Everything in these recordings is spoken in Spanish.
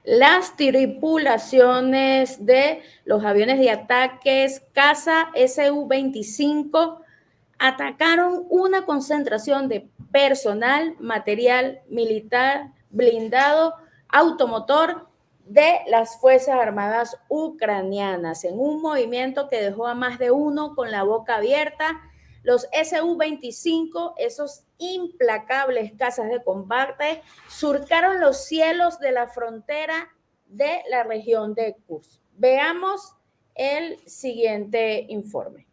Las tripulaciones de los aviones de ataques caza Su-25 atacaron una concentración de personal, material militar, blindado, automotor de las Fuerzas Armadas ucranianas, en un movimiento que dejó a más de uno con la boca abierta. Los Su-25, esos implacables cazas de combate, surcaron los cielos de la frontera de la región de Kursk. Veamos el siguiente informe.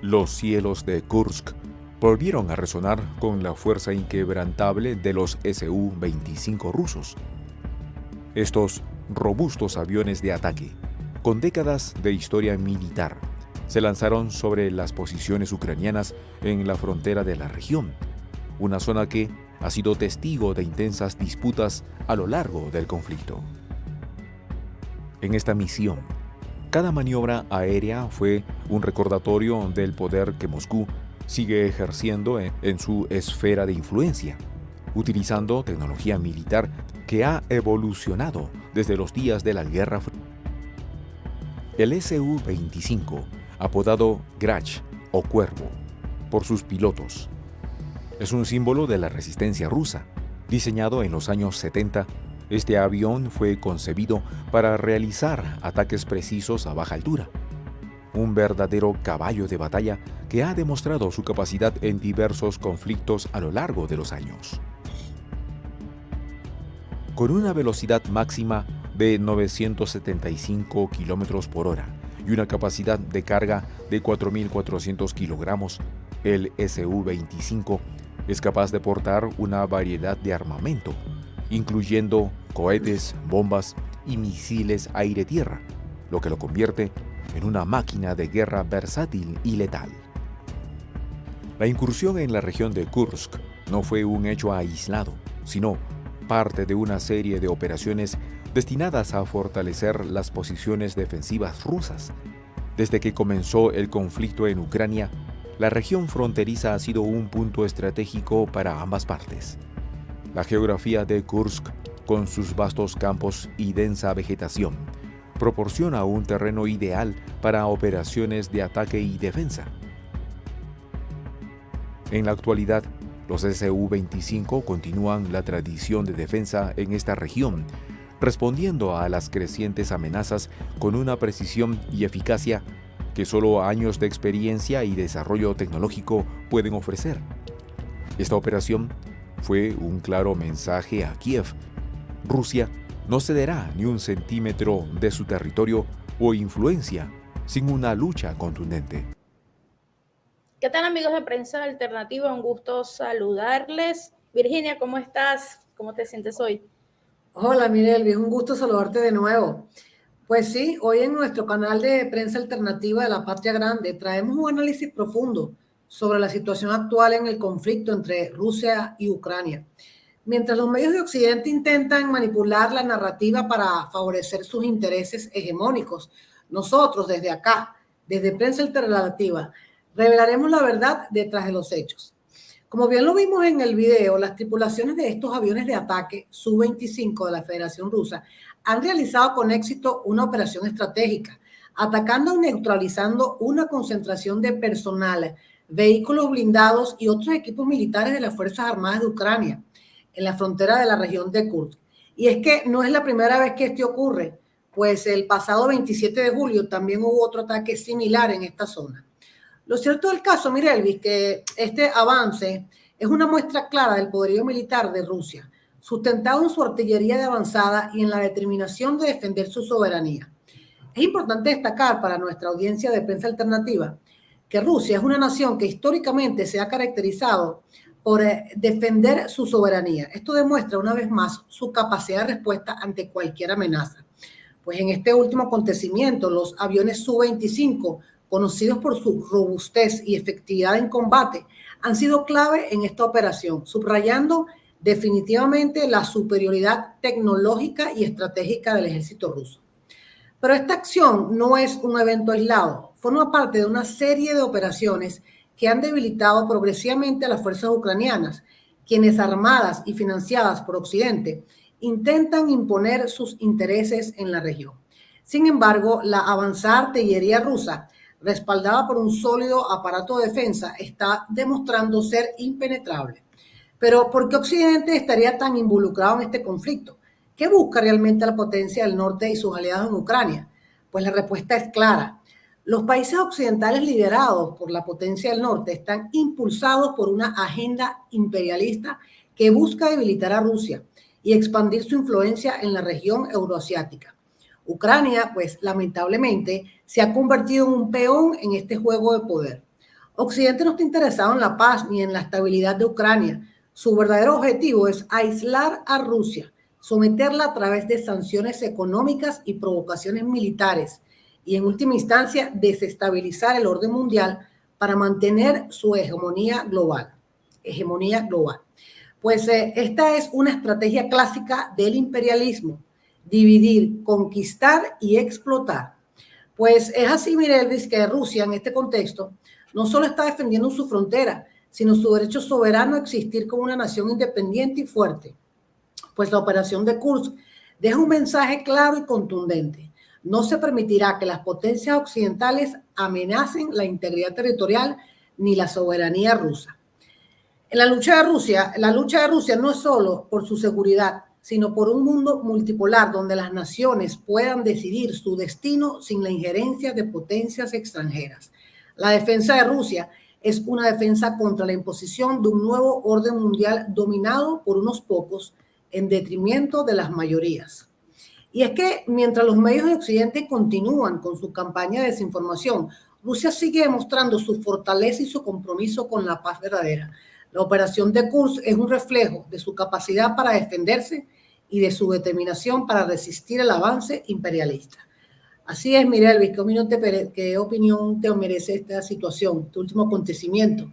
Los cielos de Kursk volvieron a resonar con la fuerza inquebrantable de los Su-25 rusos. Estos robustos aviones de ataque, con décadas de historia militar, se lanzaron sobre las posiciones ucranianas en la frontera de la región, una zona que ha sido testigo de intensas disputas a lo largo del conflicto. En esta misión, cada maniobra aérea fue un recordatorio del poder que Moscú sigue ejerciendo en su esfera de influencia, utilizando tecnología militar que ha evolucionado desde los días de la Guerra Fría. El Su-25, apodado Grach o Cuervo por sus pilotos, es un símbolo de la resistencia rusa. Diseñado en los años 70, este avión fue concebido para realizar ataques precisos a baja altura. Un verdadero caballo de batalla que ha demostrado su capacidad en diversos conflictos a lo largo de los años. Con una velocidad máxima de 975 km por hora y una capacidad de carga de 4.400 kilogramos, el Su-25 es capaz de portar una variedad de armamento, incluyendo cohetes, bombas y misiles aire-tierra, lo que lo convierte en una máquina de guerra versátil y letal. La incursión en la región de Kursk no fue un hecho aislado, sino parte de una serie de operaciones destinadas a fortalecer las posiciones defensivas rusas. Desde que comenzó el conflicto en Ucrania, la región fronteriza ha sido un punto estratégico para ambas partes. La geografía de Kursk, con sus vastos campos y densa vegetación, proporciona un terreno ideal para operaciones de ataque y defensa. En la actualidad, los Su-25 continúan la tradición de defensa en esta región, respondiendo a las crecientes amenazas con una precisión y eficacia que solo años de experiencia y desarrollo tecnológico pueden ofrecer. Esta operación fue un claro mensaje a Kiev. Rusia no cederá ni un centímetro de su territorio o influencia sin una lucha contundente. ¿Qué tal, amigos de Prensa Alternativa? Un gusto saludarles. Virginia, ¿cómo estás? ¿Cómo te sientes hoy? Hola, Mirelvi, es un gusto saludarte de nuevo. Pues sí, hoy en nuestro canal de Prensa Alternativa de la Patria Grande traemos un análisis profundo sobre la situación actual en el conflicto entre Rusia y Ucrania. Mientras los medios de Occidente intentan manipular la narrativa para favorecer sus intereses hegemónicos, nosotros desde acá, desde Prensa Alternativa, revelaremos la verdad detrás de los hechos. Como bien lo vimos en el video, las tripulaciones de estos aviones de ataque Su-25 de la Federación Rusa han realizado con éxito una operación estratégica, atacando y neutralizando una concentración de personal, vehículos blindados y otros equipos militares de las Fuerzas Armadas de Ucrania en la frontera de la región de Kursk. Y es que no es la primera vez que esto ocurre, pues el pasado 27 de julio también hubo otro ataque similar en esta zona. Lo cierto del caso, Mirelvis, que este avance es una muestra clara del poderío militar de Rusia, sustentado en su artillería de avanzada y en la determinación de defender su soberanía. Es importante destacar para nuestra audiencia de Prensa Alternativa que Rusia es una nación que históricamente se ha caracterizado por defender su soberanía. Esto demuestra una vez más su capacidad de respuesta ante cualquier amenaza. Pues en este último acontecimiento, los aviones Su-25, conocidos por su robustez y efectividad en combate, han sido clave en esta operación, subrayando definitivamente la superioridad tecnológica y estratégica del ejército ruso. Pero esta acción no es un evento aislado, forma parte de una serie de operaciones que han debilitado progresivamente a las fuerzas ucranianas, quienes armadas y financiadas por Occidente intentan imponer sus intereses en la región. Sin embargo, la avanzada artillería rusa, respaldada por un sólido aparato de defensa, está demostrando ser impenetrable. Pero ¿por qué Occidente estaría tan involucrado en este conflicto? ¿Qué busca realmente la potencia del norte y sus aliados en Ucrania? Pues la respuesta es clara. Los países occidentales liderados por la potencia del norte están impulsados por una agenda imperialista que busca debilitar a Rusia y expandir su influencia en la región euroasiática. Ucrania, pues lamentablemente, se ha convertido en un peón en este juego de poder. Occidente no está interesado en la paz ni en la estabilidad de Ucrania. Su verdadero objetivo es aislar a Rusia, someterla a través de sanciones económicas y provocaciones militares, y en última instancia desestabilizar el orden mundial para mantener su hegemonía global. Pues esta es una estrategia clásica del imperialismo: dividir, conquistar y explotar. Pues es así, Mirelis, que Rusia en este contexto no solo está defendiendo su frontera, sino su derecho soberano a existir como una nación independiente y fuerte. Pues la operación de Kursk deja un mensaje claro y contundente: no se permitirá que las potencias occidentales amenacen la integridad territorial ni la soberanía rusa. En la lucha de Rusia no es solo por su seguridad, sino por un mundo multipolar donde las naciones puedan decidir su destino sin la injerencia de potencias extranjeras. La defensa de Rusia es una defensa contra la imposición de un nuevo orden mundial dominado por unos pocos en detrimento de las mayorías. Y es que mientras los medios de Occidente continúan con su campaña de desinformación, Rusia sigue demostrando su fortaleza y su compromiso con la paz verdadera. La operación de Kursk es un reflejo de su capacidad para defenderse y de su determinación para resistir el avance imperialista. Así es, Mirelvis, ¿qué opinión te merece esta situación, este último acontecimiento?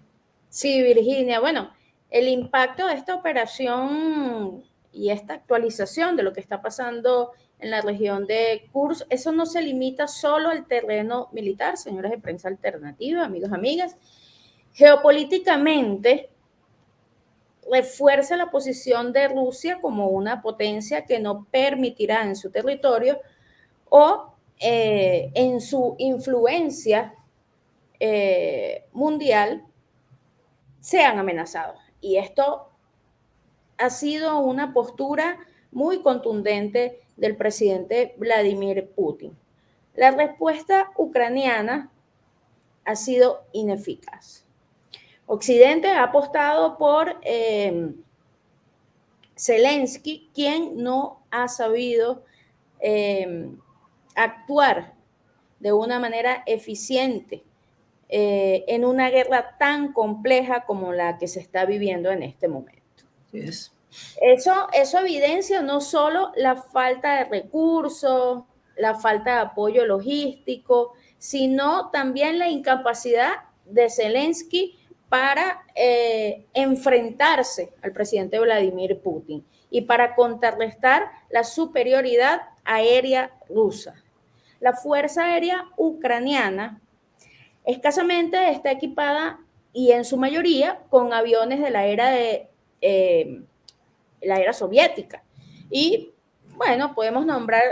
Sí, Virginia, bueno, el impacto de esta operación y esta actualización de lo que está pasando en la región de Kursk, eso no se limita solo al terreno militar, señores de Prensa Alternativa, amigos, amigas. Geopolíticamente, refuerza la posición de Rusia como una potencia que no permitirá en su territorio o en su influencia mundial sean amenazados. Y esto ha sido una postura muy contundente del presidente Vladimir Putin. La respuesta ucraniana ha sido ineficaz. Occidente ha apostado por Zelensky, quien no ha sabido actuar de una manera eficiente en una guerra tan compleja como la que se está viviendo en este momento. Yes. Eso evidencia no solo la falta de recursos, la falta de apoyo logístico, sino también la incapacidad de Zelensky para enfrentarse al presidente Vladimir Putin y para contrarrestar la superioridad aérea rusa. La Fuerza Aérea Ucraniana escasamente está equipada y en su mayoría con aviones de la era soviética. Y bueno, podemos nombrar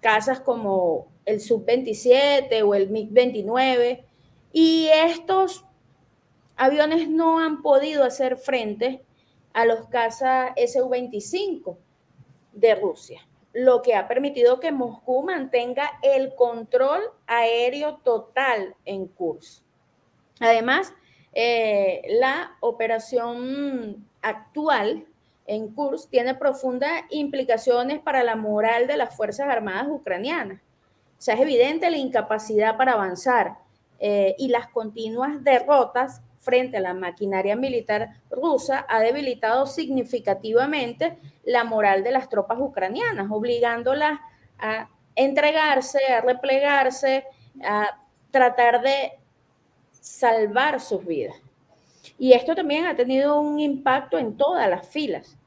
casas como el Sub-27 o el MiG-29, y estos aviones no han podido hacer frente a los cazas Su-25 de Rusia, lo que ha permitido que Moscú mantenga el control aéreo total en Kursk. Además, la operación actual en Kursk tiene profundas implicaciones para la moral de las Fuerzas Armadas ucranianas. O sea, es evidente la incapacidad para avanzar y las continuas derrotas frente a la maquinaria militar rusa ha debilitado significativamente la moral de las tropas ucranianas, obligándolas a entregarse, a replegarse, a tratar de salvar sus vidas. Y esto también ha tenido un impacto en todas las filas.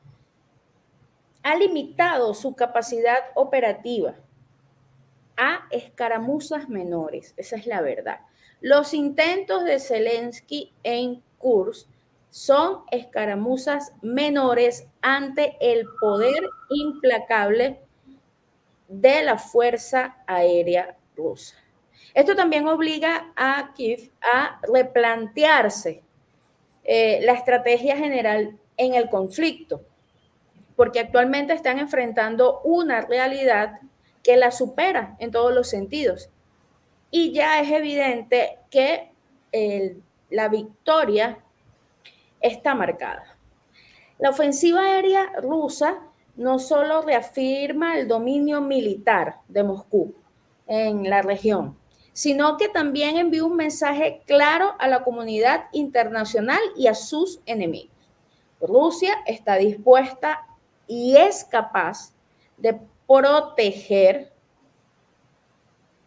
Ha limitado su capacidad operativa a escaramuzas menores, esa es la verdad. Los intentos de Zelensky en Kursk son escaramuzas menores ante el poder implacable de la Fuerza Aérea Rusa. Esto también obliga a Kiev a replantearse la estrategia general en el conflicto, porque actualmente están enfrentando una realidad que la supera en todos los sentidos. Y ya es evidente que la victoria está marcada. La ofensiva aérea rusa no solo reafirma el dominio militar de Moscú en la región, sino que también envía un mensaje claro a la comunidad internacional y a sus enemigos. Rusia está dispuesta y es capaz de proteger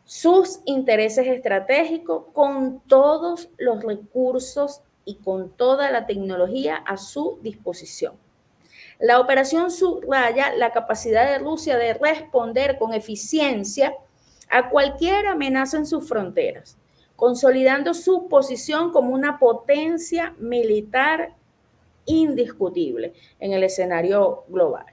sus intereses estratégicos con todos los recursos y con toda la tecnología a su disposición. La operación subraya la capacidad de Rusia de responder con eficiencia a cualquier amenaza en sus fronteras, consolidando su posición como una potencia militar indiscutible en el escenario global.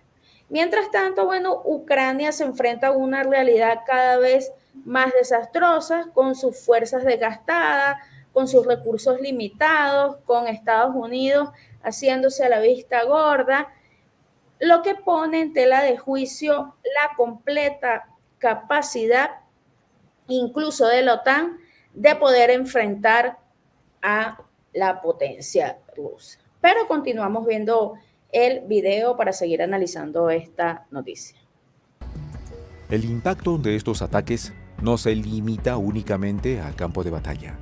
Mientras tanto, bueno, Ucrania se enfrenta a una realidad cada vez más desastrosa, con sus fuerzas desgastadas, con sus recursos limitados, con Estados Unidos haciéndose a la vista gorda, lo que pone en tela de juicio la completa capacidad, incluso de la OTAN, de poder enfrentar a la potencia rusa. Pero continuamos viendo el video para seguir analizando esta noticia. El impacto de estos ataques no se limita únicamente al campo de batalla.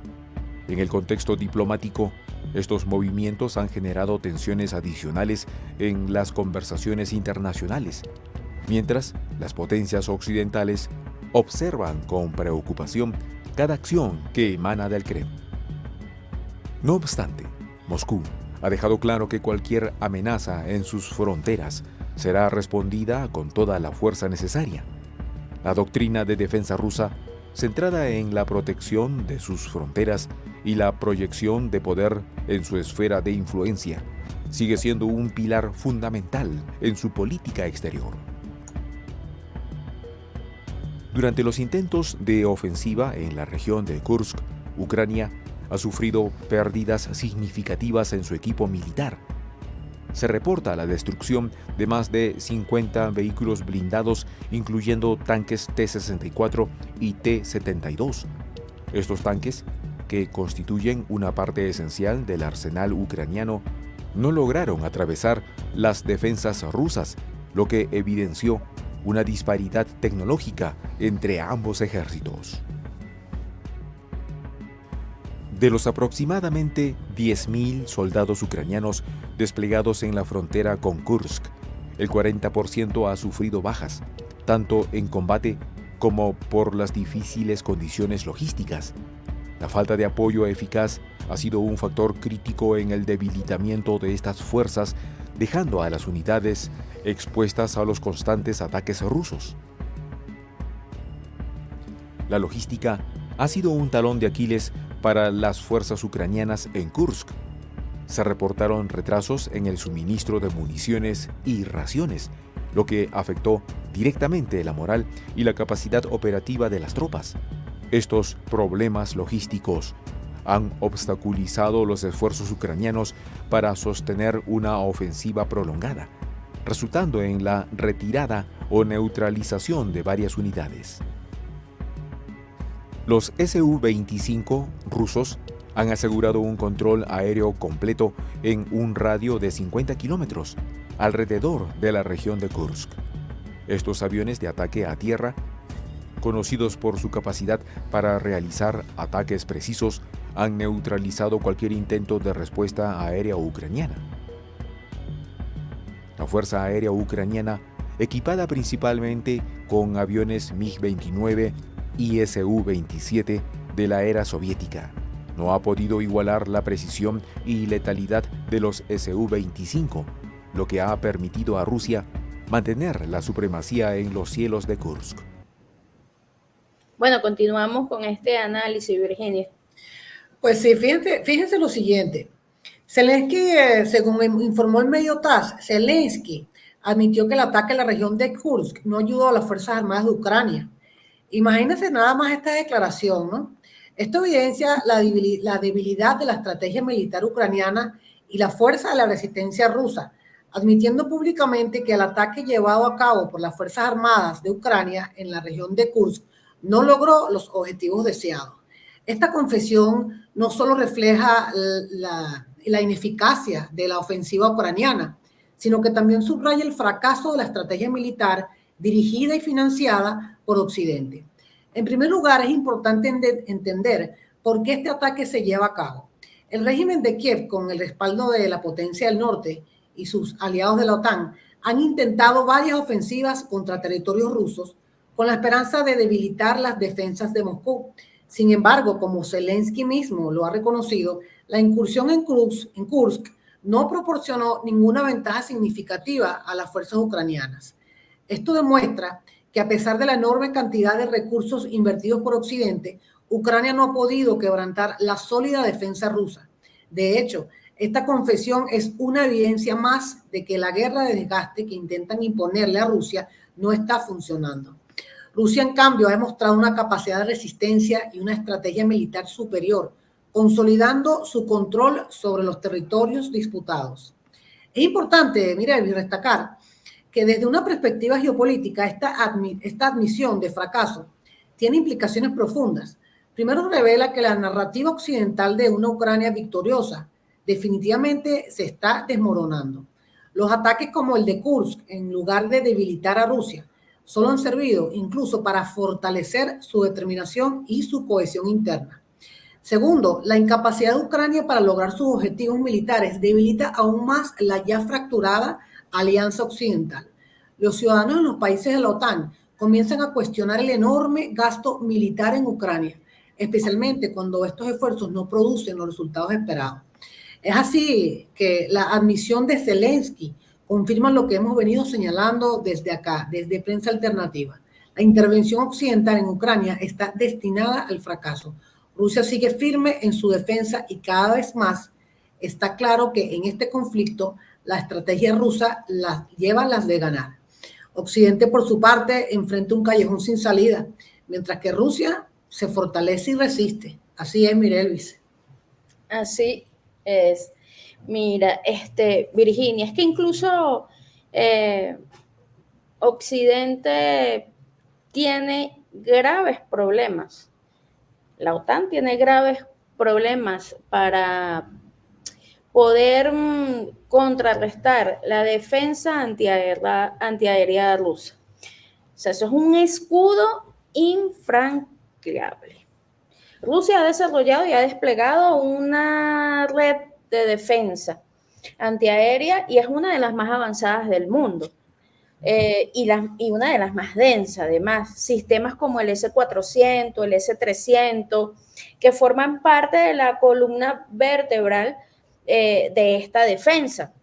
En el contexto diplomático, estos movimientos han generado tensiones adicionales en las conversaciones internacionales, mientras las potencias occidentales observan con preocupación cada acción que emana del Kremlin. No obstante, Moscú ha dejado claro que cualquier amenaza en sus fronteras será respondida con toda la fuerza necesaria. La doctrina de defensa rusa, centrada en la protección de sus fronteras y la proyección de poder en su esfera de influencia, sigue siendo un pilar fundamental en su política exterior. Durante los intentos de ofensiva en la región de Kursk, Ucrania ha sufrido pérdidas significativas en su equipo militar. Se reporta la destrucción de más de 50 vehículos blindados, incluyendo tanques T-64 y T-72. Estos tanques, que constituyen una parte esencial del arsenal ucraniano, no lograron atravesar las defensas rusas, lo que evidenció una disparidad tecnológica entre ambos ejércitos. De los aproximadamente 10.000 soldados ucranianos desplegados en la frontera con Kursk, el 40% ha sufrido bajas, tanto en combate como por las difíciles condiciones logísticas. La falta de apoyo eficaz ha sido un factor crítico en el debilitamiento de estas fuerzas, dejando a las unidades expuestas a los constantes ataques rusos. La logística ha sido un talón de Aquiles para las fuerzas ucranianas en Kursk. Se reportaron retrasos en el suministro de municiones y raciones, lo que afectó directamente la moral y la capacidad operativa de las tropas. Estos problemas logísticos han obstaculizado los esfuerzos ucranianos para sostener una ofensiva prolongada, resultando en la retirada o neutralización de varias unidades. Los Su-25 rusos han asegurado un control aéreo completo en un radio de 50 kilómetros alrededor de la región de Kursk. Estos aviones de ataque a tierra, conocidos por su capacidad para realizar ataques precisos, han neutralizado cualquier intento de respuesta aérea ucraniana. La Fuerza Aérea Ucraniana, equipada principalmente con aviones MiG-29 y Su-27 de la era soviética, no ha podido igualar la precisión y letalidad de los Su-25, lo que ha permitido a Rusia mantener la supremacía en los cielos de Kursk. Bueno, continuamos con este análisis, Virginia. Pues sí, fíjense lo siguiente. Zelensky, según informó el medio TASS, Zelensky admitió que el ataque a la región de Kursk no ayudó a las Fuerzas Armadas de Ucrania. Imagínense nada más esta declaración, ¿no? Esto evidencia la debilidad de la estrategia militar ucraniana y la fuerza de la resistencia rusa, admitiendo públicamente que el ataque llevado a cabo por las Fuerzas Armadas de Ucrania en la región de Kursk no logró los objetivos deseados. Esta confesión no solo refleja la ineficacia de la ofensiva ucraniana, sino que también subraya el fracaso de la estrategia militar dirigida y financiada por Occidente. En primer lugar, es importante entender por qué este ataque se lleva a cabo. El régimen de Kiev, con el respaldo de la potencia del norte y sus aliados de la OTAN, han intentado varias ofensivas contra territorios rusos con la esperanza de debilitar las defensas de Moscú. Sin embargo, como Zelensky mismo lo ha reconocido, la incursión en Kursk no proporcionó ninguna ventaja significativa a las fuerzas ucranianas. Esto demuestra que a pesar de la enorme cantidad de recursos invertidos por Occidente, Ucrania no ha podido quebrantar la sólida defensa rusa. De hecho, esta confesión es una evidencia más de que la guerra de desgaste que intentan imponerle a Rusia no está funcionando. Rusia, en cambio, ha demostrado una capacidad de resistencia y una estrategia militar superior, consolidando su control sobre los territorios disputados. Es importante, mira, destacar que desde una perspectiva geopolítica esta admisión de fracaso tiene implicaciones profundas. Primero, revela que la narrativa occidental de una Ucrania victoriosa definitivamente se está desmoronando. Los ataques como el de Kursk, en lugar de debilitar a Rusia, solo han servido incluso para fortalecer su determinación y su cohesión interna. Segundo, la incapacidad de Ucrania para lograr sus objetivos militares debilita aún más la ya fracturada alianza occidental. Los ciudadanos en los países de la OTAN comienzan a cuestionar el enorme gasto militar en Ucrania, especialmente cuando estos esfuerzos no producen los resultados esperados. Es así que la admisión de Zelensky confirma lo que hemos venido señalando desde acá, desde Prensa Alternativa. La intervención occidental en Ucrania está destinada al fracaso. Rusia sigue firme en su defensa y cada vez más está claro que en este conflicto la estrategia rusa lleva las de ganar. Occidente, por su parte, enfrenta un callejón sin salida, mientras que Rusia se fortalece y resiste. Así es, Mirelis. Así es. Mira, Virginia, es que incluso Occidente tiene graves problemas. La OTAN tiene graves problemas para poder contrarrestar la defensa antiaérea rusa. O sea, eso es un escudo infranqueable. Rusia ha desarrollado y ha desplegado una red de defensa antiaérea y es una de las más avanzadas del mundo. Y una de las más densas, además, sistemas como el S-400, el S-300, que forman parte de la columna vertebral de esta defensa,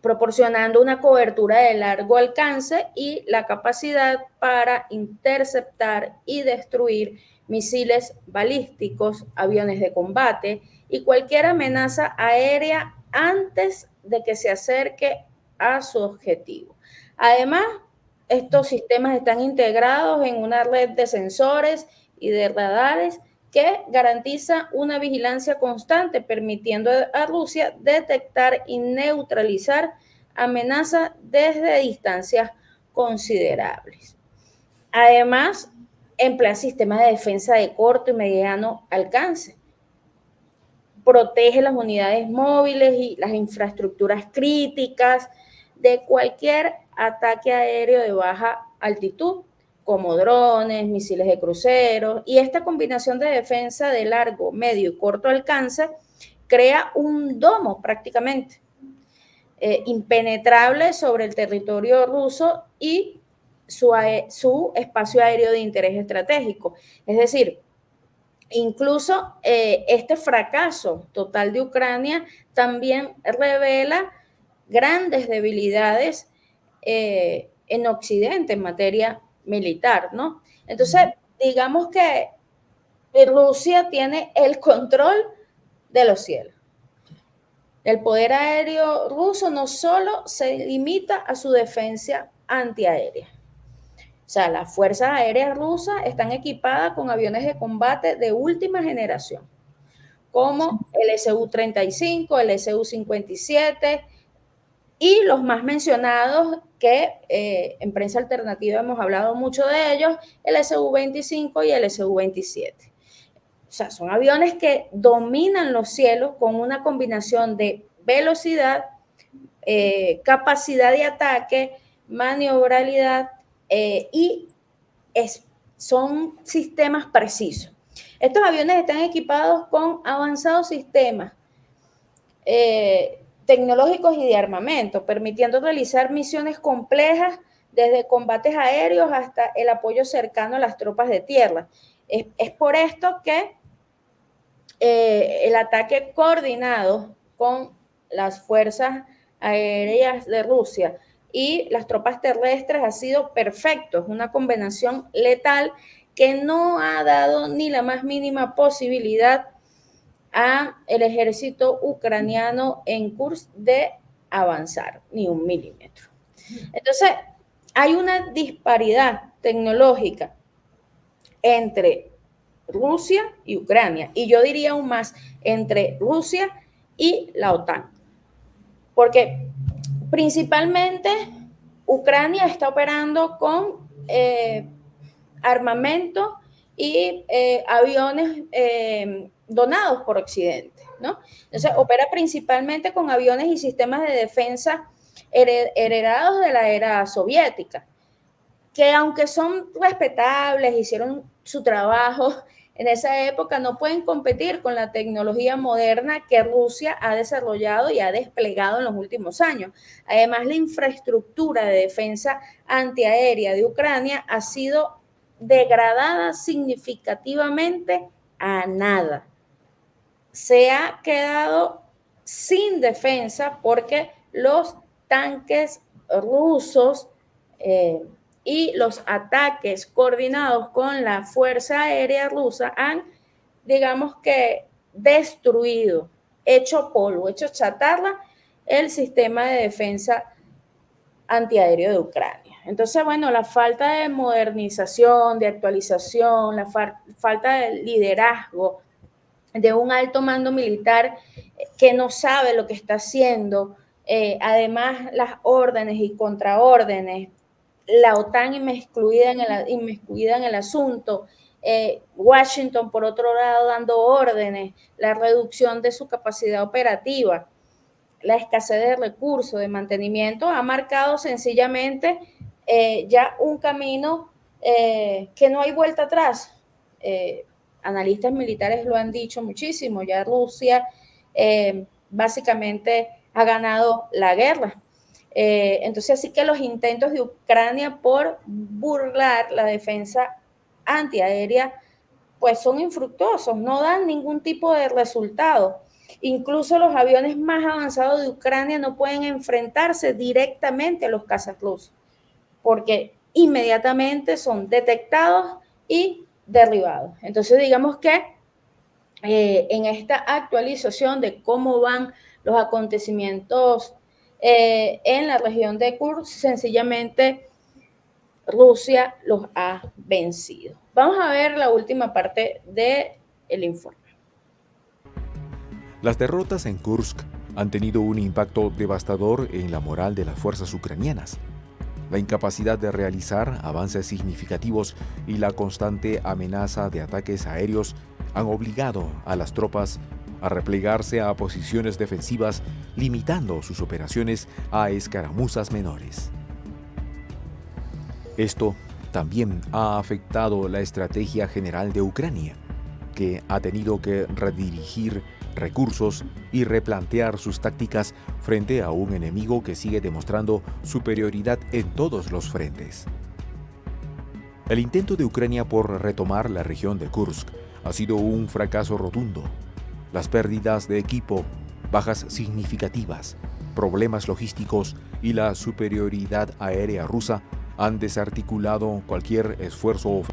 proporcionando una cobertura de largo alcance y la capacidad para interceptar y destruir misiles balísticos, aviones de combate y cualquier amenaza aérea antes de que se acerque a su objetivo. Además, estos sistemas están integrados en una red de sensores y de radares que garantiza una vigilancia constante, permitiendo a Rusia detectar y neutralizar amenazas desde distancias considerables. Además, emplea sistemas de defensa de corto y mediano alcance. Protege las unidades móviles y las infraestructuras críticas de cualquier ataque aéreo de baja altitud, como drones, misiles de cruceros, y esta combinación de defensa de largo, medio y corto alcance crea un domo prácticamente impenetrable sobre el territorio ruso y su espacio aéreo de interés estratégico. Es decir, incluso este fracaso total de Ucrania también revela grandes debilidades en Occidente en materia militar, ¿no? Entonces, digamos que Rusia tiene el control de los cielos. El poder aéreo ruso no solo se limita a su defensa antiaérea. O sea, las fuerzas aéreas rusas están equipadas con aviones de combate de última generación, como el Su-35, el Su-57 y los más mencionados que en prensa alternativa hemos hablado mucho de ellos, el Su-25 y el Su-27. O sea, son aviones que dominan los cielos con una combinación de velocidad, capacidad de ataque, maniobrabilidad y son sistemas precisos. Estos aviones están equipados con avanzados sistemas tecnológicos y de armamento, permitiendo realizar misiones complejas desde combates aéreos hasta el apoyo cercano a las tropas de tierra. Es por esto que el ataque coordinado con las fuerzas aéreas de Rusia y las tropas terrestres ha sido perfecto, es una combinación letal que no ha dado ni la más mínima posibilidad a el ejército ucraniano en Kursk de avanzar ni un milímetro. Entonces, hay una disparidad tecnológica entre Rusia y Ucrania, y yo diría aún más, entre Rusia y la OTAN, porque principalmente Ucrania está operando con armamento y aviones donados por Occidente, ¿no? Entonces, opera principalmente con aviones y sistemas de defensa heredados de la era soviética, que aunque son respetables, hicieron su trabajo en esa época, no pueden competir con la tecnología moderna que Rusia ha desarrollado y ha desplegado en los últimos años. Además, la infraestructura de defensa antiaérea de Ucrania ha sido degradada significativamente a nada. Se ha quedado sin defensa porque los tanques rusos y los ataques coordinados con la Fuerza Aérea Rusa han, digamos que, destruido, hecho polvo, hecho chatarra el sistema de defensa antiaéreo de Ucrania. Entonces, bueno, la falta de modernización, de actualización, la falta de liderazgo de un alto mando militar que no sabe lo que está haciendo, además las órdenes y contraórdenes, la OTAN inmiscuida en el asunto, Washington, por otro lado, dando órdenes, la reducción de su capacidad operativa, la escasez de recursos, de mantenimiento, ha marcado sencillamente ya un camino que no hay vuelta atrás. Analistas militares lo han dicho muchísimo, ya Rusia básicamente ha ganado la guerra. Entonces, así que los intentos de Ucrania por burlar la defensa antiaérea, pues son infructuosos, no dan ningún tipo de resultado. Incluso los aviones más avanzados de Ucrania no pueden enfrentarse directamente a los cazas rusos, porque inmediatamente son detectados y derribados. Entonces, digamos que en esta actualización de cómo van los acontecimientos en la región de Kursk, sencillamente Rusia los ha vencido. Vamos a ver la última parte del informe. Las derrotas en Kursk han tenido un impacto devastador en la moral de las fuerzas ucranianas. La incapacidad de realizar avances significativos y la constante amenaza de ataques aéreos han obligado a las tropas a replegarse a posiciones defensivas, limitando sus operaciones a escaramuzas menores. Esto también ha afectado la estrategia general de Ucrania, que ha tenido que redirigir recursos y replantear sus tácticas frente a un enemigo que sigue demostrando superioridad en todos los frentes. El intento de Ucrania por retomar la región de Kursk ha sido un fracaso rotundo. Las pérdidas de equipo, bajas significativas, problemas logísticos y la superioridad aérea rusa han desarticulado cualquier esfuerzo.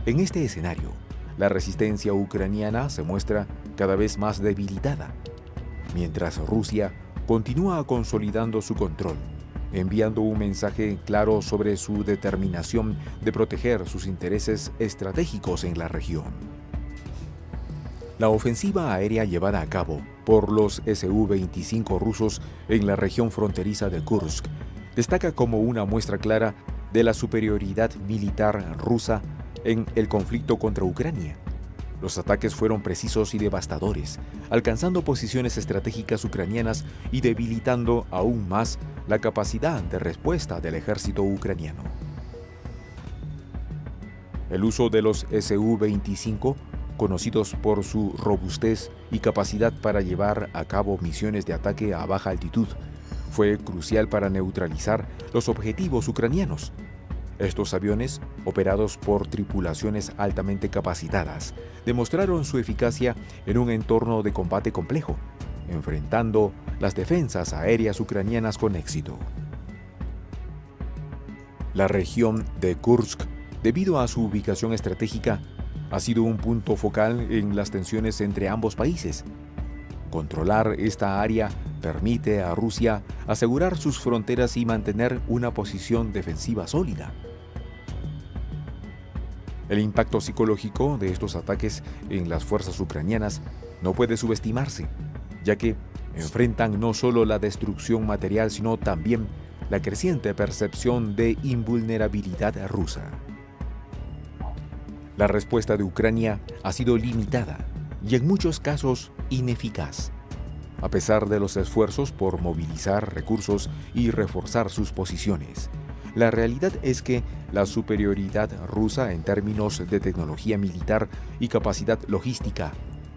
En este escenario, la resistencia ucraniana se muestra cada vez más debilitada. mientras Rusia continúa consolidando su control, enviando un mensaje claro sobre su determinación de proteger sus intereses estratégicos en la región. La ofensiva aérea llevada a cabo por los Su-25 rusos en la región fronteriza de Kursk destaca como una muestra clara de la superioridad militar rusa en el conflicto contra Ucrania. Los ataques fueron precisos y devastadores, alcanzando posiciones estratégicas ucranianas y debilitando aún más la capacidad de respuesta del ejército ucraniano. El uso de los Su-25, conocidos por su robustez y capacidad para llevar a cabo misiones de ataque a baja altitud, fue crucial para neutralizar los objetivos ucranianos. Estos aviones, operados por tripulaciones altamente capacitadas, demostraron su eficacia en un entorno de combate complejo, enfrentando las defensas aéreas ucranianas con éxito. La región de Kursk, debido a su ubicación estratégica, ha sido un punto focal en las tensiones entre ambos países. Controlar esta área permite a Rusia asegurar sus fronteras y mantener una posición defensiva sólida. El impacto psicológico de estos ataques en las fuerzas ucranianas no puede subestimarse, ya que enfrentan no solo la destrucción material, sino también la creciente percepción de invulnerabilidad rusa. La respuesta de Ucrania ha sido limitada y en muchos casos ineficaz, a pesar de los esfuerzos por movilizar recursos y reforzar sus posiciones. La realidad es que la superioridad rusa en términos de tecnología militar y capacidad logística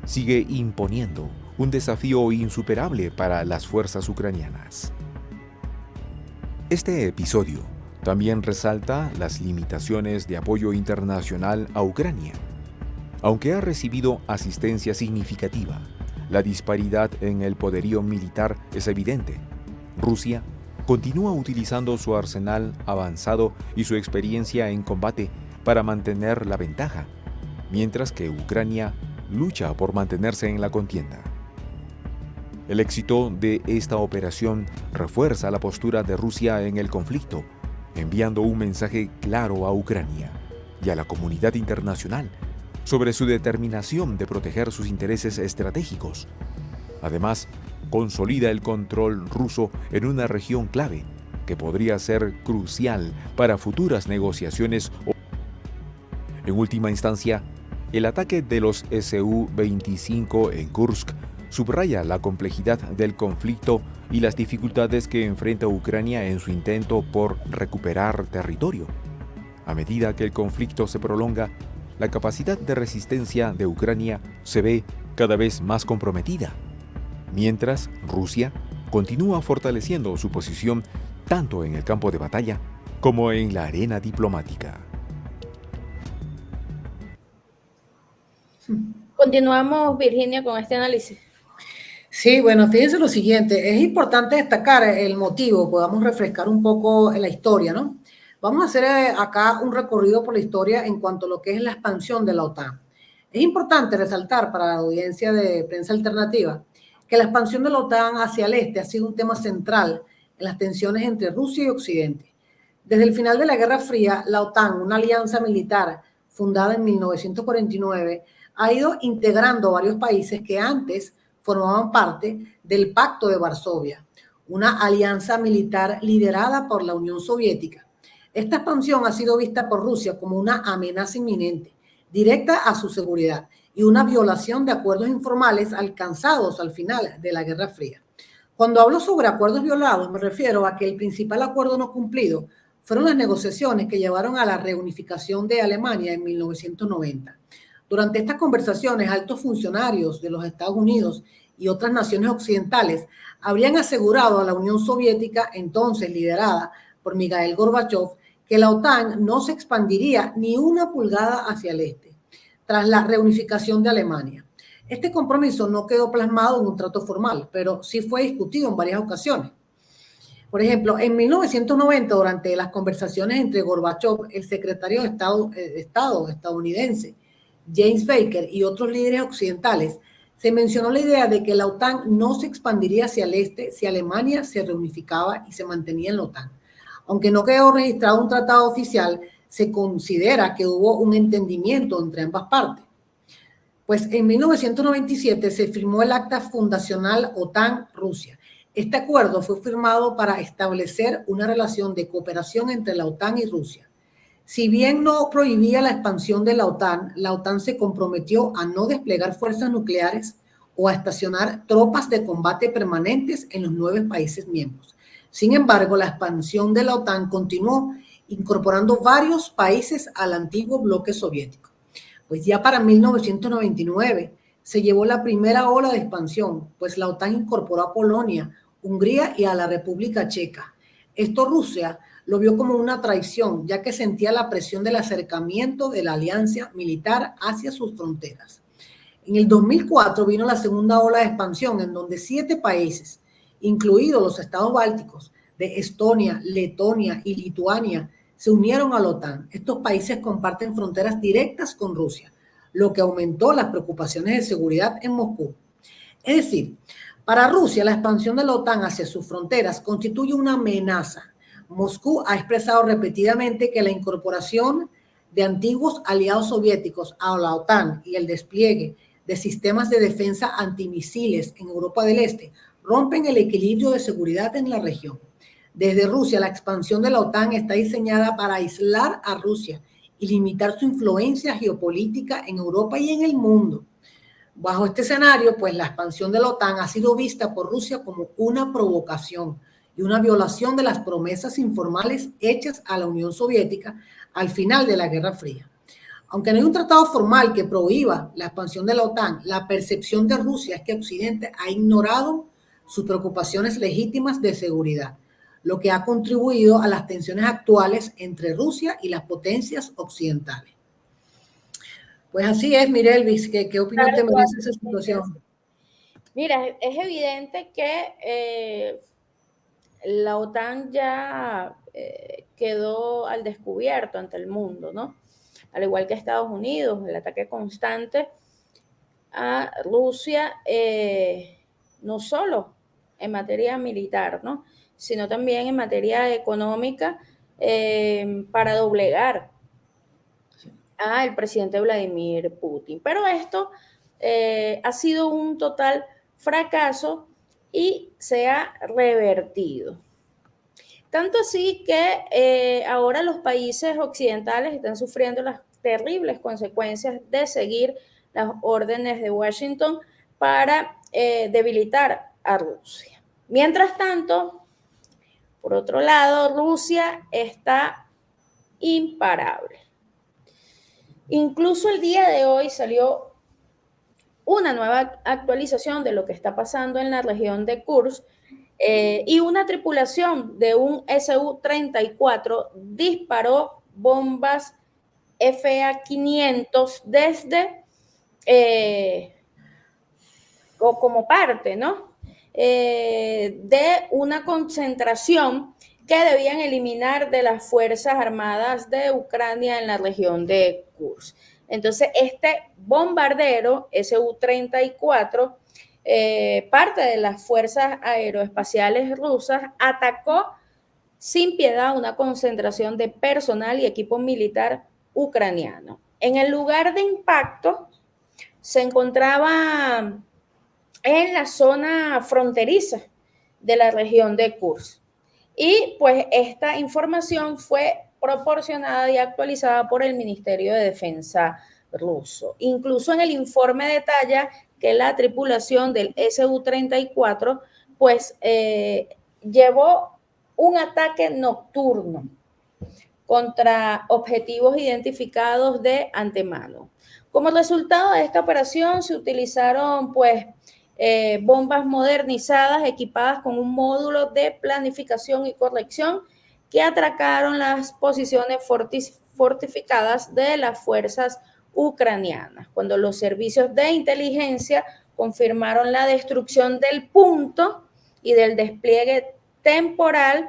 sigue imponiendo un desafío insuperable para las fuerzas ucranianas. Este episodio también resalta las limitaciones de apoyo internacional a Ucrania. Aunque ha recibido asistencia significativa, la disparidad en el poderío militar es evidente. Rusia continúa utilizando su arsenal avanzado y su experiencia en combate para mantener la ventaja, mientras que Ucrania lucha por mantenerse en la contienda. El éxito de esta operación refuerza la postura de Rusia en el conflicto, enviando un mensaje claro a Ucrania y a la comunidad internacional sobre su determinación de proteger sus intereses estratégicos. Además, consolida el control ruso en una región clave que podría ser crucial para futuras negociaciones. En última instancia, el ataque de los Su-25 en Kursk subraya la complejidad del conflicto y las dificultades que enfrenta Ucrania en su intento por recuperar territorio. A medida que el conflicto se prolonga, la capacidad de resistencia de Ucrania se ve cada vez más comprometida, mientras Rusia continúa fortaleciendo su posición tanto en el campo de batalla como en la arena diplomática. Continuamos, Virginia, con este análisis. Sí, bueno, fíjense lo siguiente, es importante destacar el motivo, podamos refrescar un poco la historia, ¿no? Vamos a hacer acá un recorrido por la historia en cuanto a lo que es la expansión de la OTAN. Es importante resaltar para la audiencia de Prensa Alternativa que la expansión de la OTAN hacia el este ha sido un tema central en las tensiones entre Rusia y Occidente. Desde el final de la Guerra Fría, la OTAN, una alianza militar fundada en 1949, ha ido integrando varios países que antes formaban parte del Pacto de Varsovia, una alianza militar liderada por la Unión Soviética. Esta expansión ha sido vista por Rusia como una amenaza inminente, directa a su seguridad y una violación de acuerdos informales alcanzados al final de la Guerra Fría. Cuando hablo sobre acuerdos violados, me refiero a que el principal acuerdo no cumplido fueron las negociaciones que llevaron a la reunificación de Alemania en 1990. Durante estas conversaciones, altos funcionarios de los Estados Unidos y otras naciones occidentales habrían asegurado a la Unión Soviética, entonces liderada por Mikhail Gorbachev, que la OTAN no se expandiría ni una pulgada hacia el este, tras la reunificación de Alemania. Este compromiso no quedó plasmado en un trato formal, pero sí fue discutido en varias ocasiones. Por ejemplo, en 1990, durante las conversaciones entre Gorbachev, el secretario de Estado estadounidense, James Baker, y otros líderes occidentales, se mencionó la idea de que la OTAN no se expandiría hacia el este si Alemania se reunificaba y se mantenía en la OTAN. Aunque no quedó registrado un tratado oficial, se considera que hubo un entendimiento entre ambas partes. Pues en 1997 se firmó el acta fundacional OTAN-Rusia. Este acuerdo fue firmado para establecer una relación de cooperación entre la OTAN y Rusia. Si bien no prohibía la expansión de la OTAN se comprometió a no desplegar fuerzas nucleares o a estacionar tropas de combate permanentes en los 9 países miembros. Sin embargo, la expansión de la OTAN continuó, incorporando varios países al antiguo bloque soviético. Pues ya para 1999 se llevó la primera ola de expansión, pues la OTAN incorporó a Polonia, Hungría y a la República Checa. Esto Rusia lo vio como una traición, ya que sentía la presión del acercamiento de la alianza militar hacia sus fronteras. En el 2004 vino la segunda ola de expansión, en donde 7 países, incluidos los estados bálticos de Estonia, Letonia y Lituania, se unieron a la OTAN. Estos países comparten fronteras directas con Rusia, lo que aumentó las preocupaciones de seguridad en Moscú. Es decir, para Rusia, la expansión de la OTAN hacia sus fronteras constituye una amenaza. Moscú ha expresado repetidamente que la incorporación de antiguos aliados soviéticos a la OTAN y el despliegue de sistemas de defensa antimisiles en Europa del Este rompen el equilibrio de seguridad en la región. Desde Rusia, la expansión de la OTAN está diseñada para aislar a Rusia y limitar su influencia geopolítica en Europa y en el mundo. Bajo este escenario, pues la expansión de la OTAN ha sido vista por Rusia como una provocación y una violación de las promesas informales hechas a la Unión Soviética al final de la Guerra Fría. Aunque no hay un tratado formal que prohíba la expansión de la OTAN, la percepción de Rusia es que Occidente ha ignorado sus preocupaciones legítimas de seguridad, lo que ha contribuido a las tensiones actuales entre Rusia y las potencias occidentales. Pues así es, Mirelvis, ¿qué opinión te merece esa situación? Mira, es evidente que la OTAN ya quedó al descubierto ante el mundo, ¿no? Al igual que Estados Unidos, el ataque constante a Rusia, no solo en materia militar, ¿no? Sino también en materia económica, para doblegar al presidente Vladimir Putin. Pero esto ha sido un total fracaso y se ha revertido. Tanto así que ahora los países occidentales están sufriendo las terribles consecuencias de seguir las órdenes de Washington para debilitar a Rusia. Mientras tanto, por otro lado, Rusia está imparable. Incluso el día de hoy salió una nueva actualización de lo que está pasando en la región de Kursk, y una tripulación de un Su-34 disparó bombas FA-500 desde, o como parte, ¿no? De una concentración que debían eliminar de las Fuerzas Armadas de Ucrania en la región de Kursk. Entonces, este bombardero Su-34, parte de las fuerzas aeroespaciales rusas, atacó sin piedad una concentración de personal y equipo militar ucraniano. En el lugar de impacto se encontraba en la zona fronteriza de la región de Kursk. Y pues esta información fue proporcionada y actualizada por el Ministerio de Defensa ruso. Incluso en el informe detalla que la tripulación del Su-34 pues llevó un ataque nocturno contra objetivos identificados de antemano. Como resultado de esta operación se utilizaron pues bombas modernizadas equipadas con un módulo de planificación y corrección que atracaron las posiciones fortificadas de las fuerzas ucranianas. Cuando los servicios de inteligencia confirmaron la destrucción del punto y del despliegue temporal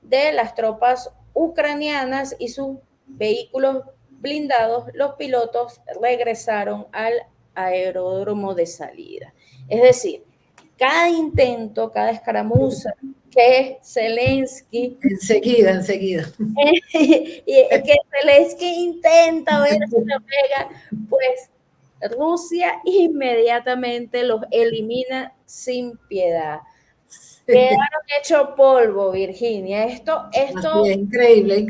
de las tropas ucranianas y sus vehículos blindados, los pilotos regresaron al aeródromo de salida. Es decir, cada intento, cada escaramuza que Zelensky Enseguida. y que Zelensky intenta ver si lo pega, pues Rusia inmediatamente los elimina sin piedad. Quedaron hecho polvo, Virginia. Esto Así es, increíble.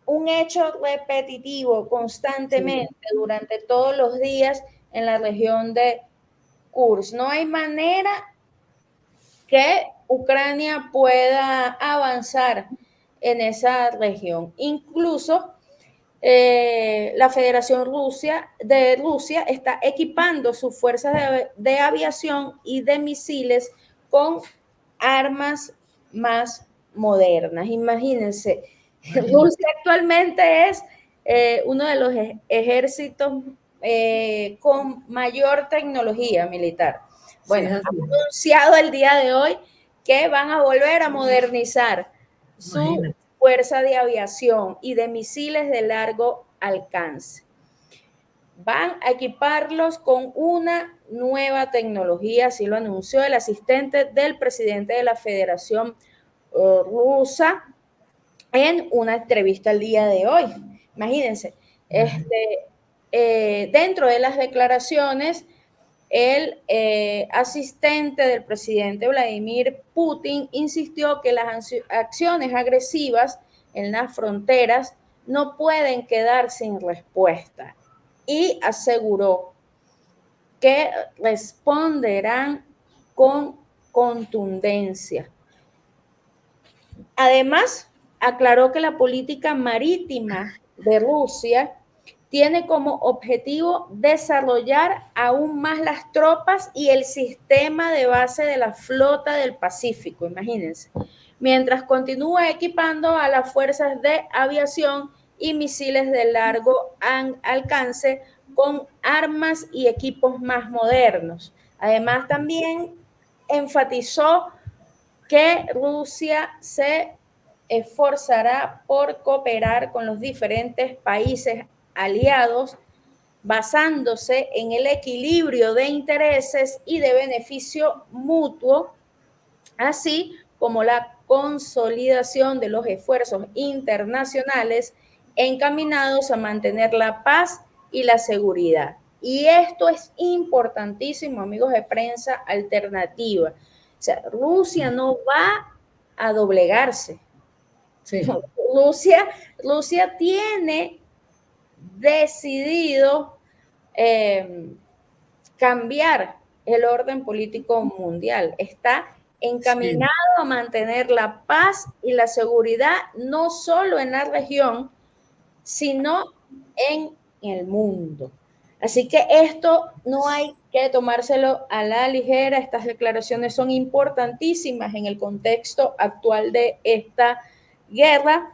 Un hecho repetitivo constantemente durante todos los días en la región de Kursk. No hay manera que Ucrania pueda avanzar en esa región. Incluso la Federación de Rusia está equipando sus fuerzas de aviación y de misiles con armas más modernas. Imagínense, Rusia actualmente es uno de los ejércitos con mayor tecnología militar. Bueno, ha anunciado el día de hoy que van a volver a modernizar su fuerza de aviación y de misiles de largo alcance. Van a equiparlos con una nueva tecnología, así lo anunció el asistente del presidente de la Federación Rusa en una entrevista el día de hoy. Imagínense, dentro de las declaraciones, el asistente del presidente Vladimir Putin insistió que las acciones agresivas en las fronteras no pueden quedar sin respuesta y aseguró que responderán con contundencia. Además, aclaró que la política marítima de Rusia tiene como objetivo desarrollar aún más las tropas y el sistema de base de la flota del Pacífico, imagínense, mientras continúa equipando a las fuerzas de aviación y misiles de largo alcance con armas y equipos más modernos. Además, también enfatizó que Rusia se esforzará por cooperar con los diferentes países aliados, basándose en el equilibrio de intereses y de beneficio mutuo, así como la consolidación de los esfuerzos internacionales encaminados a mantener la paz y la seguridad. Y esto es importantísimo, amigos de Prensa Alternativa. O sea, Rusia no va a doblegarse. Sí. Rusia tiene decidido cambiar el orden político mundial. Está encaminado a mantener la paz y la seguridad no solo en la región, sino en el mundo. Así que esto no hay que tomárselo a la ligera. Estas declaraciones son importantísimas en el contexto actual de esta guerra,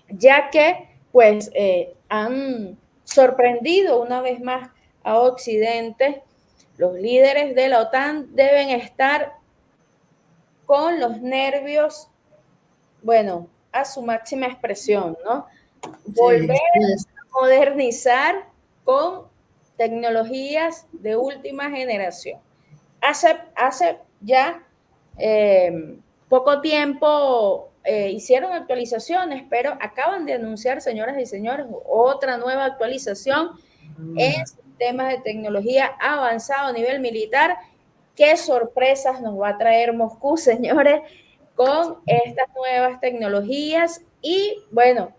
ya que pues han sorprendido una vez más a Occidente. Los líderes de la OTAN deben estar con los nervios, bueno, a su máxima expresión, ¿no? Volver a modernizar con tecnologías de última generación. Hace ya poco tiempo hicieron actualizaciones, pero acaban de anunciar, señoras y señores, otra nueva actualización en sistemas de tecnología avanzado a nivel militar. ¿Qué sorpresas nos va a traer Moscú, señores, con estas nuevas tecnologías? Y bueno,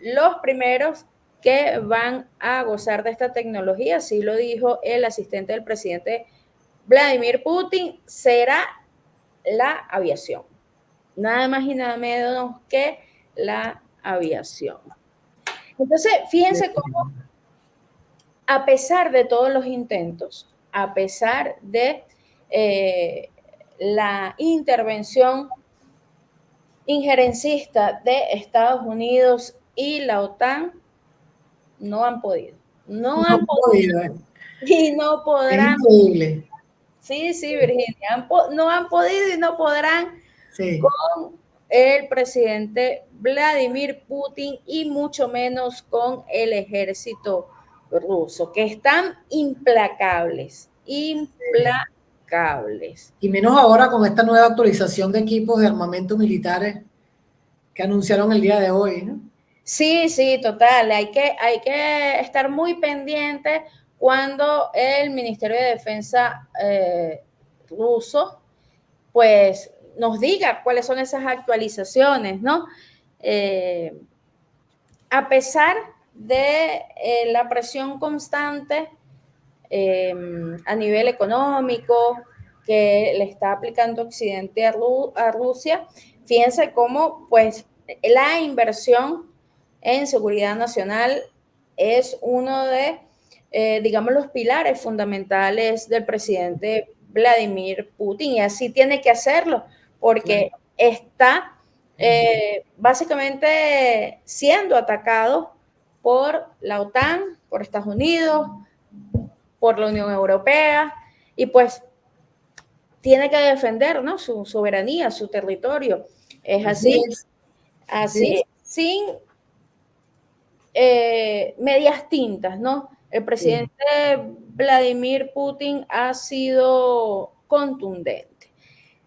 los primeros que van a gozar de esta tecnología, así lo dijo el asistente del presidente Vladimir Putin, será la aviación. Nada más y nada menos que la aviación. Entonces, fíjense cómo, a pesar de todos los intentos, a pesar de la intervención injerencista de Estados Unidos y la OTAN, no han podido. No han podido. Y no podrán. Increíble. Sí, Virginia. No han podido y no podrán con el presidente Vladimir Putin y mucho menos con el ejército ruso, que están implacables. Y menos ahora con esta nueva actualización de equipos de armamento militares que anunciaron el día de hoy, ¿no? Sí, sí, total. Hay que estar muy pendiente cuando el Ministerio de Defensa ruso pues nos diga cuáles son esas actualizaciones, ¿no? A pesar de la presión constante a nivel económico que le está aplicando Occidente a Rusia, fíjense cómo pues la inversión en seguridad nacional es uno de, digamos, los pilares fundamentales del presidente Vladimir Putin, y así tiene que hacerlo, porque está básicamente siendo atacado por la OTAN, por Estados Unidos, por la Unión Europea, y pues tiene que defender, ¿no?, su soberanía, su territorio. Es así, sin medias tintas, ¿no? El presidente Vladimir Putin ha sido contundente.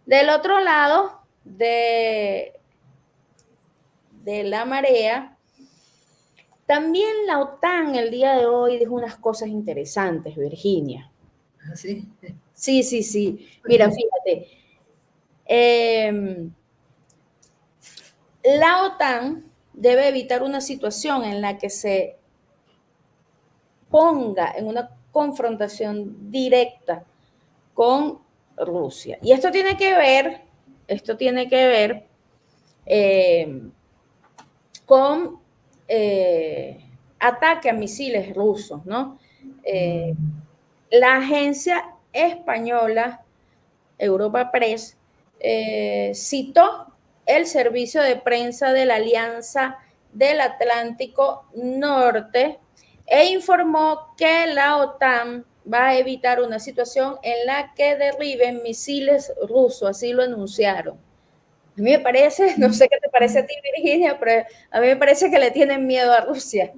Del otro lado de la marea, también la OTAN el día de hoy dijo unas cosas interesantes, Virginia. ¿Sí? Sí, sí, sí. Mira, fíjate. La OTAN debe evitar una situación en la que se ponga en una confrontación directa con Rusia. Y esto tiene que ver con ataque a misiles rusos, ¿no? La agencia española Europa Press citó el servicio de prensa de la Alianza del Atlántico Norte e informó que la OTAN va a evitar una situación en la que derriben misiles rusos, así lo anunciaron. A mí me parece, no sé qué te parece a ti, Virginia, pero a mí me parece que le tienen miedo a Rusia.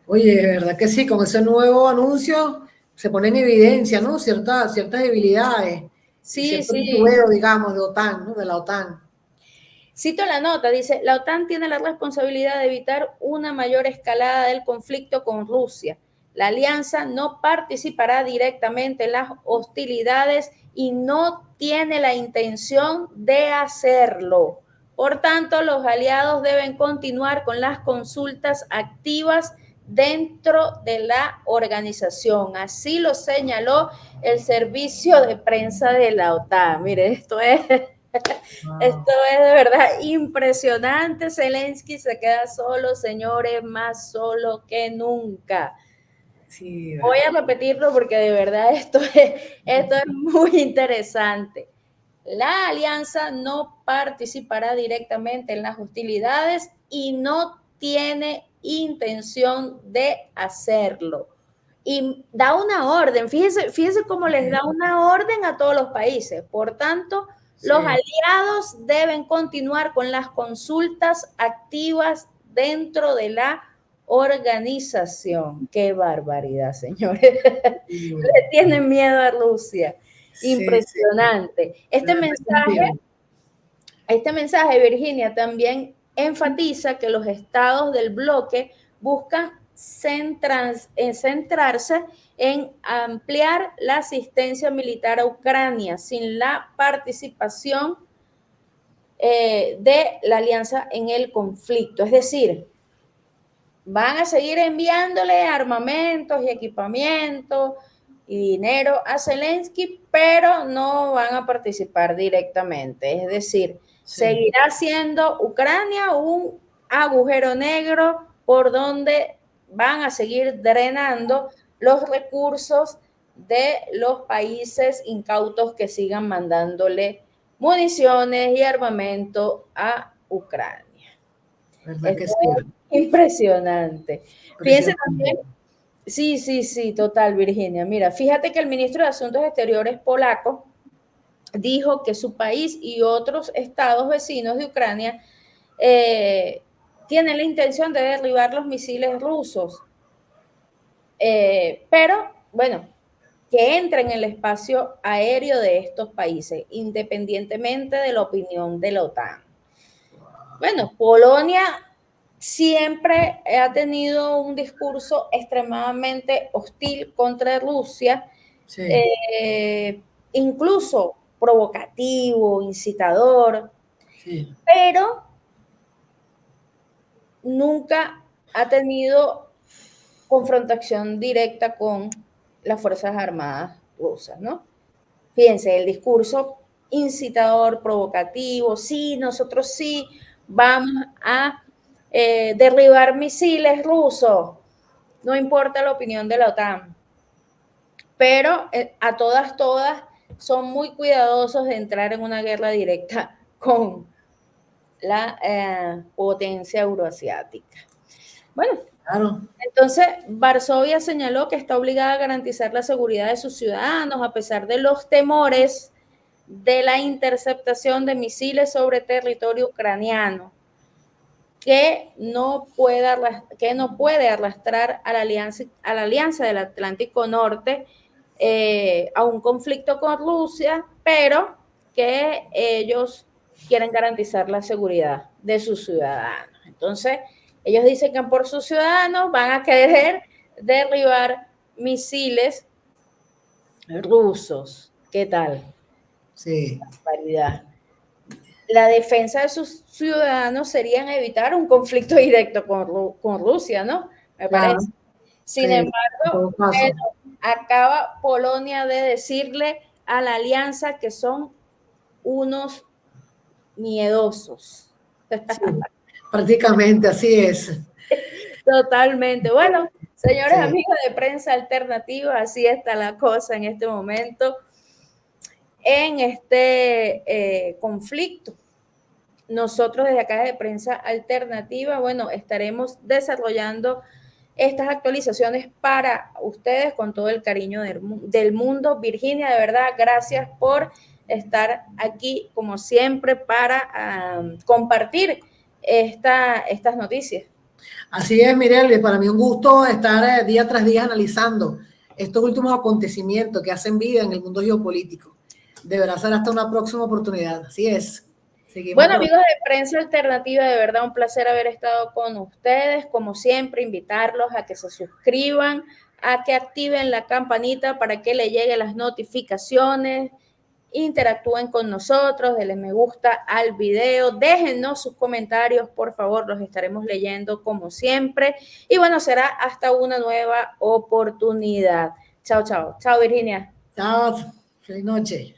Oye, de verdad que sí, con ese nuevo anuncio se pone en evidencia, ¿no? Ciertas debilidades, Sí, cierto sí. titubeo, digamos, de OTAN, ¿no? De la OTAN. Cito la nota, dice, la OTAN tiene la responsabilidad de evitar una mayor escalada del conflicto con Rusia. La alianza no participará directamente en las hostilidades y no tiene la intención de hacerlo. Por tanto, los aliados deben continuar con las consultas activas dentro de la organización. Así lo señaló el servicio de prensa de la OTAN. Mire, esto es de verdad impresionante. Zelensky se queda solo, señores, más solo que nunca. Sí, voy a repetirlo porque de verdad esto es muy interesante. La alianza no participará directamente en las hostilidades y no tiene intención de hacerlo. Y da una orden, fíjense cómo les da una orden a todos los países. Por tanto, los aliados deben continuar con las consultas activas dentro de la organización. Qué barbaridad, señores. Le tienen miedo a Rusia. Impresionante. Este mensaje, Virginia, también enfatiza que los estados del bloque buscan centrarse en ampliar la asistencia militar a Ucrania sin la participación de la alianza en el conflicto. Es decir, van a seguir enviándole armamentos y equipamientos y dinero a Zelensky, pero no van a participar directamente. Es decir, seguirá siendo Ucrania un agujero negro por donde van a seguir drenando los recursos de los países incautos que sigan mandándole municiones y armamento a Ucrania. ¿Verdad que sí? Impresionante. Fíjense también, sí, total, Virginia. Mira, fíjate que el ministro de Asuntos Exteriores polaco dijo que su país y otros estados vecinos de Ucrania tienen la intención de derribar los misiles rusos. Pero, bueno, que entre en el espacio aéreo de estos países, independientemente de la opinión de la OTAN. Bueno, Polonia siempre ha tenido un discurso extremadamente hostil contra Rusia, Sí. Incluso provocativo, incitador, Sí. pero nunca ha tenido confrontación directa con las Fuerzas Armadas rusas, ¿no? Fíjense, el discurso incitador, provocativo, sí, nosotros sí vamos a derribar misiles rusos, no importa la opinión de la OTAN, pero a todas son muy cuidadosos de entrar en una guerra directa con la potencia euroasiática. Bueno, Claro. entonces Varsovia señaló que está obligada a garantizar la seguridad de sus ciudadanos a pesar de los temores de la interceptación de misiles sobre territorio ucraniano, que no puede arrastrar a la alianza del Atlántico Norte a un conflicto con Rusia, pero que ellos quieren garantizar la seguridad de sus ciudadanos. Entonces, ellos dicen que por sus ciudadanos van a querer derribar misiles rusos. ¿Qué tal? Sí. Barbaridad. La defensa de sus ciudadanos sería evitar un conflicto directo con Rusia, ¿no? Me Claro. parece. Sin Sí, en embargo, todo caso. bueno, acaba Polonia de decirle a la alianza que son unos miedosos. Sí, prácticamente así es. Totalmente. Bueno, señores Sí. amigos de Prensa Alternativa, así está la cosa en este momento en este conflicto. Nosotros desde acá de Prensa Alternativa, bueno, estaremos desarrollando estas actualizaciones para ustedes con todo el cariño del mundo. Virginia, de verdad, gracias por estar aquí como siempre para compartir estas noticias. Así es, Mirel, para mí un gusto estar día tras día analizando estos últimos acontecimientos que hacen vida en el mundo geopolítico. Deberá ser hasta una próxima oportunidad. Así es. Seguimos bueno, amigos de Prensa Alternativa, de verdad un placer haber estado con ustedes. Como siempre, invitarlos a que se suscriban, a que activen la campanita para que le lleguen las notificaciones, interactúen con nosotros, denle me gusta al video, déjennos sus comentarios, por favor, los estaremos leyendo como siempre. Y bueno, será hasta una nueva oportunidad. Chao, chao. Chao, Virginia. Chao. Feliz noche.